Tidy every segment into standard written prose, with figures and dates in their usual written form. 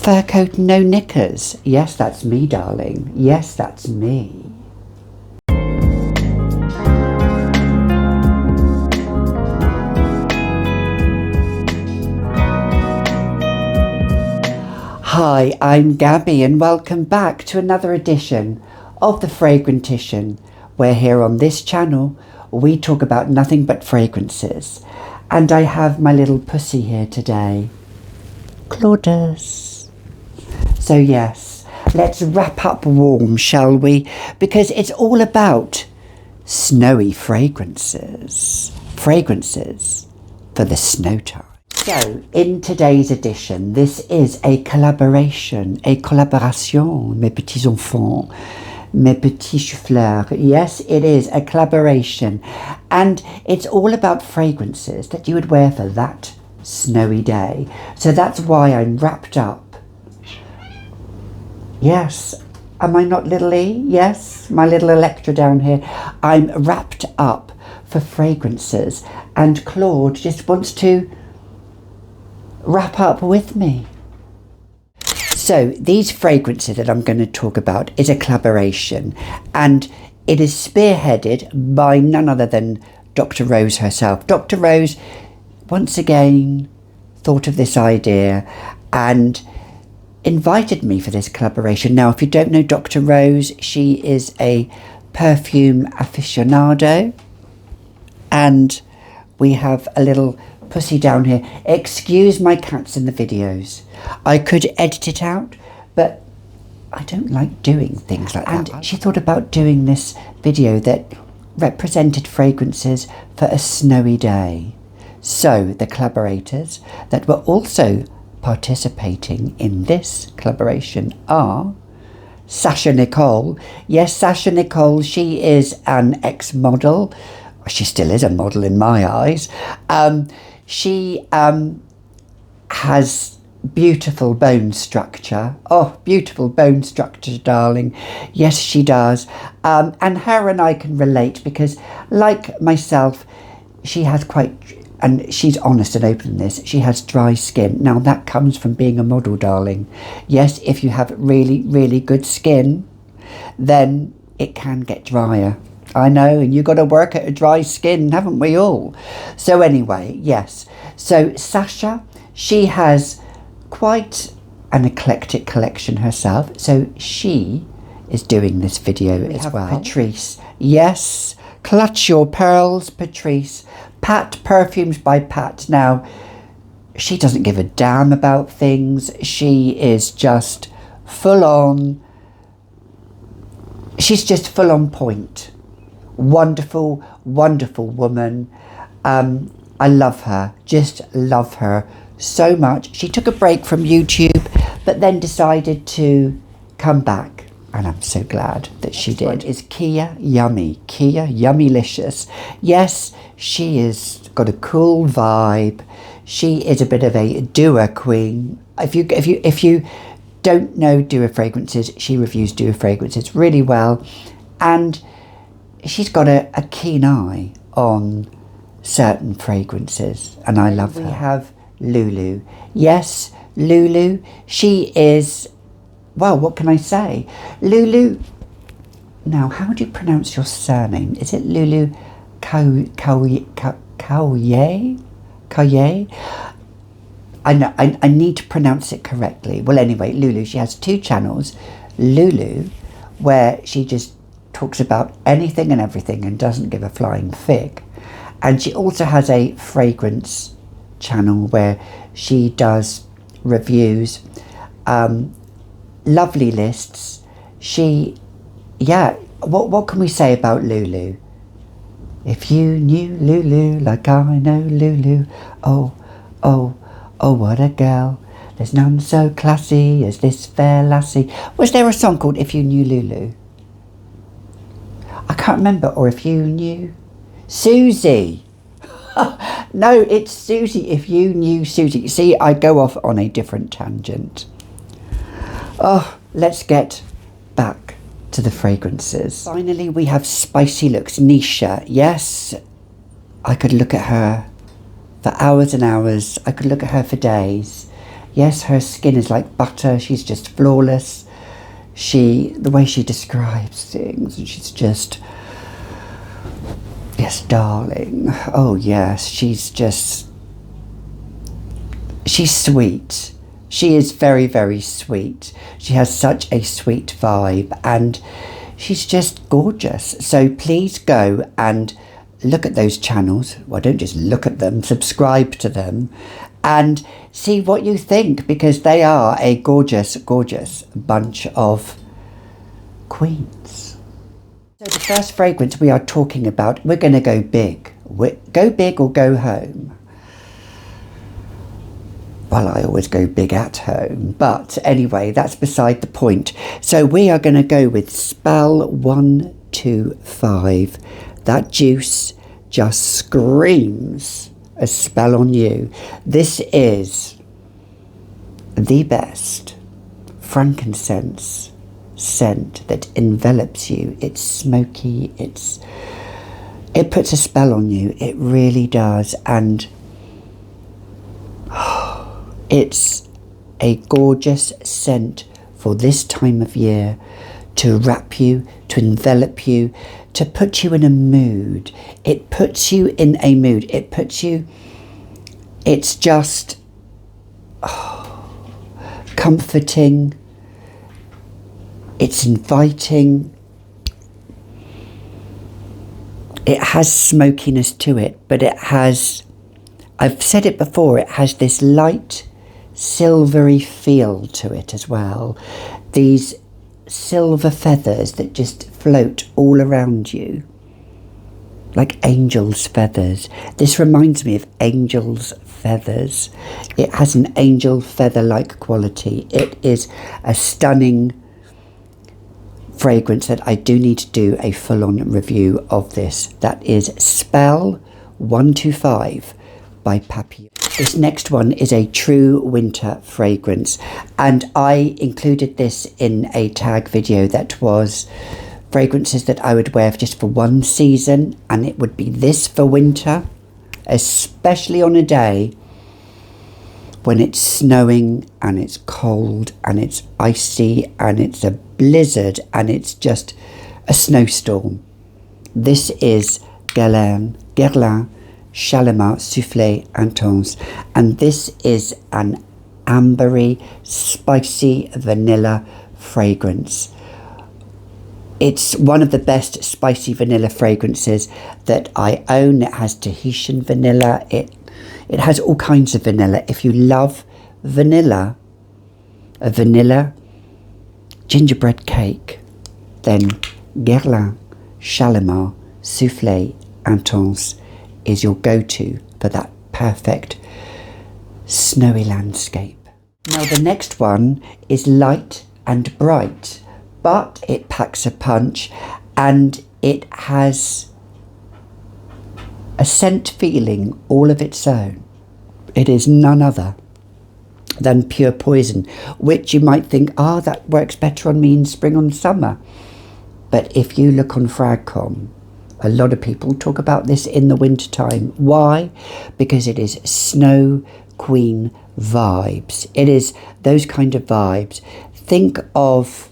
Fur coat, no knickers. Yes, that's me, darling. Yes, that's me. Hi, I'm Gabby and welcome back to another edition of the Fragrantician, where here on this channel we talk about nothing but fragrances. And I have my little pussy here today, Claudius. So yes, let's wrap up warm, shall we? Because it's all about snowy fragrances. Fragrances for the snow time. So, in today's edition, this is a collaboration, mes petits enfants, mes petits souffleurs. Yes, it is a collaboration, and it's all about fragrances that you would wear for that snowy day. So that's why I'm wrapped up. Yes, am I not little E? Yes, my little Electra down here. I'm wrapped up for fragrances, and Claude just wants to wrap up with me. So these fragrances that I'm going to talk about is a collaboration, and it is spearheaded by none other than Dr. Rose herself. Dr. Rose once again thought of this idea and invited me for this collaboration. Now, if you don't know Dr. Rose, she is a perfume aficionado, and we have a little pussy down here. Excuse my cats in the videos. I could edit it out, but I don't like doing things like that. And she thought about doing this video that represented fragrances for a snowy day. So the collaborators that were also participating in this collaboration are Sasha Nicole. Yes, Sasha Nicole, she is an ex-model. She still is a model in my eyes. She has beautiful bone structure. Oh, beautiful bone structure, darling. Yes, she does. And her and I can relate because, like myself, she has and she's honest and open in this, she has dry skin. Now, that comes from being a model, darling. Yes, if you have really, really good skin, then it can get drier. I know, and you've got to work at a dry skin, haven't we all? So anyway, yes. So Sasha, she has quite an eclectic collection herself. So she is doing this video as well. Patrice. Yes, clutch your pearls, Patrice. Pat Perfumes by Pat. Now, she doesn't give a damn about things. She is just full on. She's just full on point. Wonderful, wonderful woman. I love her, just love her so much. She took a break from YouTube, but then decided to come back, and I'm so glad that she did. Is Kia Yummy, Kia Yummylicious. Yes, she is got a cool vibe. She is a bit of a doer queen. If you don't know doer fragrances, she reviews doer fragrances really well, and she's got a keen eye on certain fragrances, and I love her. We have LuuLuu. Yes, LuuLuu. She is, well, what can I say? LuuLuu. Now, how do you pronounce your surname? Is it LuuLuu Kauye? I know, I need to pronounce it correctly. Well, anyway, LuuLuu. She has 2 channels. LuuLuu, where she just talks about anything and everything and doesn't give a flying fig. And she also has a fragrance channel where she does reviews, lovely lists. What can we say about LuuLuu? If you knew LuuLuu like I know LuuLuu, oh, what a girl. There's none so classy as this fair lassie. Was there a song called If You Knew LuuLuu? I can't remember. Or If You Knew Susie. No, it's Susie. If You Knew Susie. See, I go off on a different tangent. Oh, let's get back to the fragrances. Finally, we have Spicy Looks. Neeshas. Yes, I could look at her for hours and hours. I could look at her for days. Yes, her skin is like butter. She's just flawless. The way she describes things, and she's just, yes, darling. Oh yes, she's sweet. She is very, very sweet. She has such a sweet vibe, and she's just gorgeous. So please go and look at those channels. Well, don't just look at them, subscribe to them and see what you think, because they are a gorgeous, gorgeous bunch of queens. So the first fragrance we are talking about, we're going to go big. Go big or go home. Well, I always go big at home, but anyway, that's beside the point. So we are going to go with Spell 125. That juice just screams a spell on you. This is the best frankincense scent that envelops you. It's smoky, it puts a spell on you. It really does. And it's a gorgeous scent for this time of year, to wrap you, to envelop you, to put you in a mood. It puts you in a mood. It's just comforting. It's inviting. It has smokiness to it, but it has, I've said it before, it has this light silvery feel to it as well. These silver feathers that just float all around you, like angel's feathers. This reminds me of angel's feathers. It has an angel feather-like quality. It is a stunning fragrance that I do need to do a full-on review of this. That is Spell 125 by Papillon. This next one is a true winter fragrance, and I included this in a tag video that was fragrances that I would wear just for one season, and it would be this for winter, especially on a day when it's snowing and it's cold and it's icy and it's a blizzard and it's just a snowstorm. This is Guerlain Shalimar Souffle Intense, and this is an ambery, spicy vanilla fragrance. It's one of the best spicy vanilla fragrances that I own. It has Tahitian vanilla. It has all kinds of vanilla. If you love vanilla, a vanilla gingerbread cake, then Guerlain Shalimar Souffle Intense is your go-to for that perfect snowy landscape. Now the next one is light and bright, but it packs a punch, and it has a scent feeling all of its own. It is none other than Pure Poison, which you might think, that works better on me in spring and summer. But if you look on Fragcom, a lot of people talk about this in the winter time. Why? Because it is Snow Queen vibes. It is those kind of vibes. Think of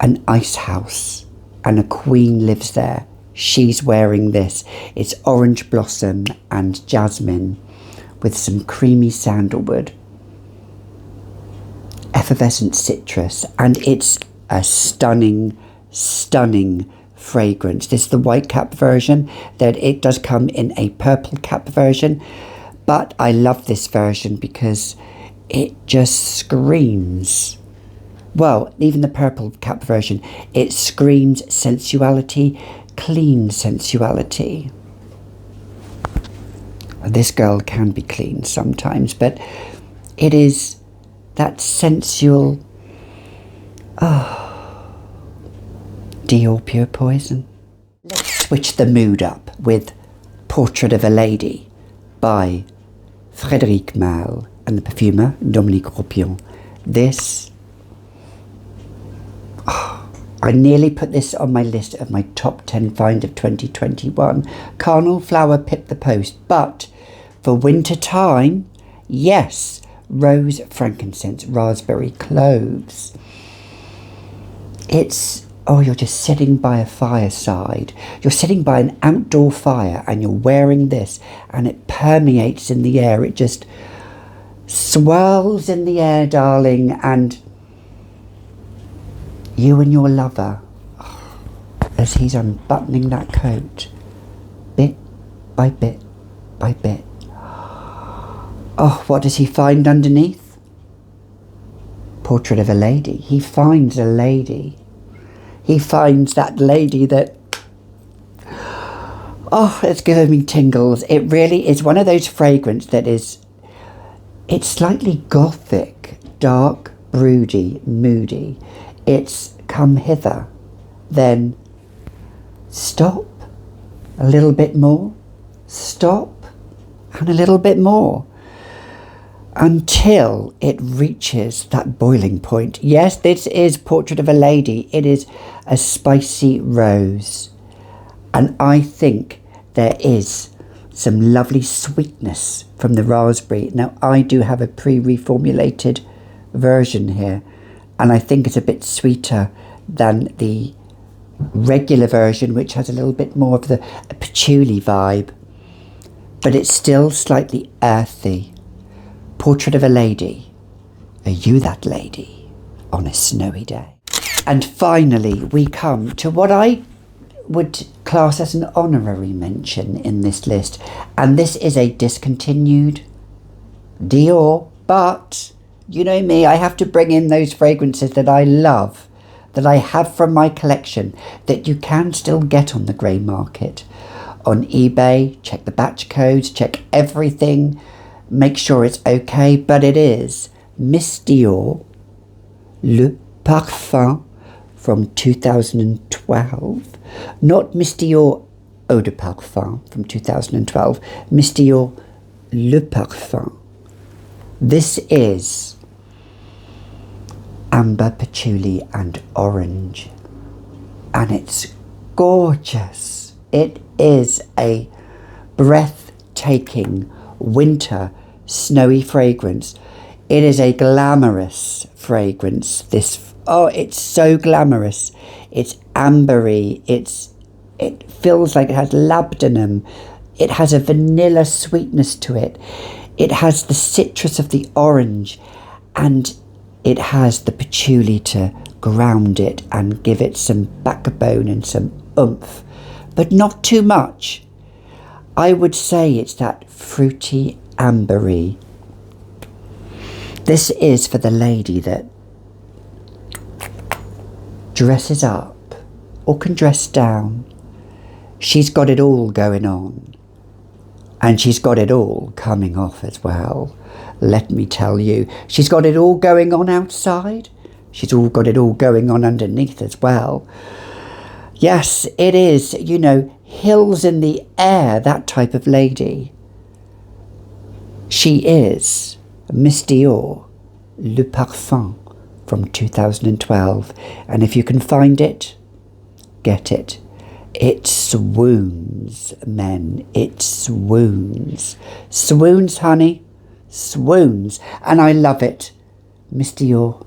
an ice house and a queen lives there. She's wearing this. It's orange blossom and jasmine with some creamy sandalwood, effervescent citrus, and it's a stunning, stunning fragrance. This is the white cap version. That it does come in a purple cap version, but I love this version because it just screams, well, even the purple cap version, it screams sensuality, clean sensuality. This girl can be clean sometimes, but it is that sensual, Dior Pure Poison. Let's switch the mood up with Portrait of a Lady by Frederic Malle and the perfumer Dominique Ropion. This, I nearly put this on my list of my top 10 find of 2021. Carnal Flower pipped the post, but for winter time, yes, rose, frankincense, raspberry, cloves. It's, oh, you're just sitting by a fireside. You're sitting by an outdoor fire and you're wearing this and it permeates in the air. It just swirls in the air, darling, and you and your lover, as he's unbuttoning that coat, bit by bit by bit. Oh, what does he find underneath? Portrait of a lady. He finds a lady. He finds that lady that, oh, it's giving me tingles. It really is one of those fragrances that is, it's slightly gothic, dark, broody, moody. It's come hither, then stop, a little bit more, stop, and a little bit more, until it reaches that boiling point. Yes, this is Portrait of a Lady. It is a spicy rose. And I think there is some lovely sweetness from the raspberry. Now, I do have a pre-reformulated version here, and I think it's a bit sweeter than the regular version, which has a little bit more of the patchouli vibe, but it's still slightly earthy. Portrait of a Lady. Are you that lady on a snowy day? And finally, we come to what I would class as an honorary mention in this list, and this is a discontinued Dior, but you know me, I have to bring in those fragrances that I love, that I have from my collection, that you can still get on the grey market. On eBay, check the batch codes, check everything, make sure it's okay, but it is Miss Dior, Le Parfum from 2012. Not Miss Dior Eau de Parfum from 2012, Miss Dior Le Parfum. This is amber, patchouli and orange, and it's gorgeous. It is a breathtaking winter snowy fragrance. It is a glamorous fragrance. This, oh, it's so glamorous. It's ambery. It feels like it has labdanum. It has a vanilla sweetness to it. It has the citrus of the orange, and it has the patchouli to ground it and give it some backbone and some oomph, but not too much. I would say it's that fruity, ambery. This is for the lady that dresses up or can dress down. She's got it all going on, and she's got it all coming off as well. Let me tell you, she's got it all going on outside. She's all got it all going on underneath as well. Yes, it is, you know, hills in the air, that type of lady. She is Miss Dior, Le Parfum from 2012. And if you can find it, get it. It swoons, men. It swoons. Swoons, honey. Swoons. And I love it. Miss Dior,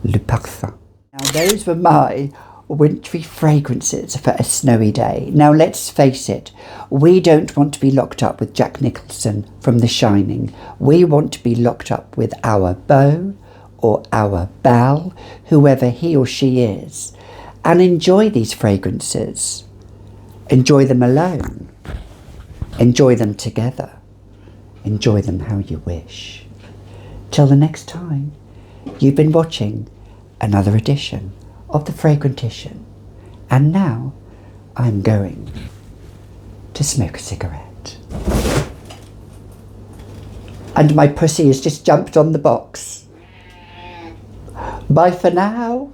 Le Parfum. Now, those were my wintry fragrances for a snowy day. Now, let's face it. We don't want to be locked up with Jack Nicholson from The Shining. We want to be locked up with our beau or our belle, whoever he or she is, and enjoy these fragrances. Enjoy them alone. Enjoy them together. Enjoy them how you wish. Till the next time, you've been watching another edition of The Fragrantician. And now I'm going to smoke a cigarette. And my pussy has just jumped on the box. Bye for now.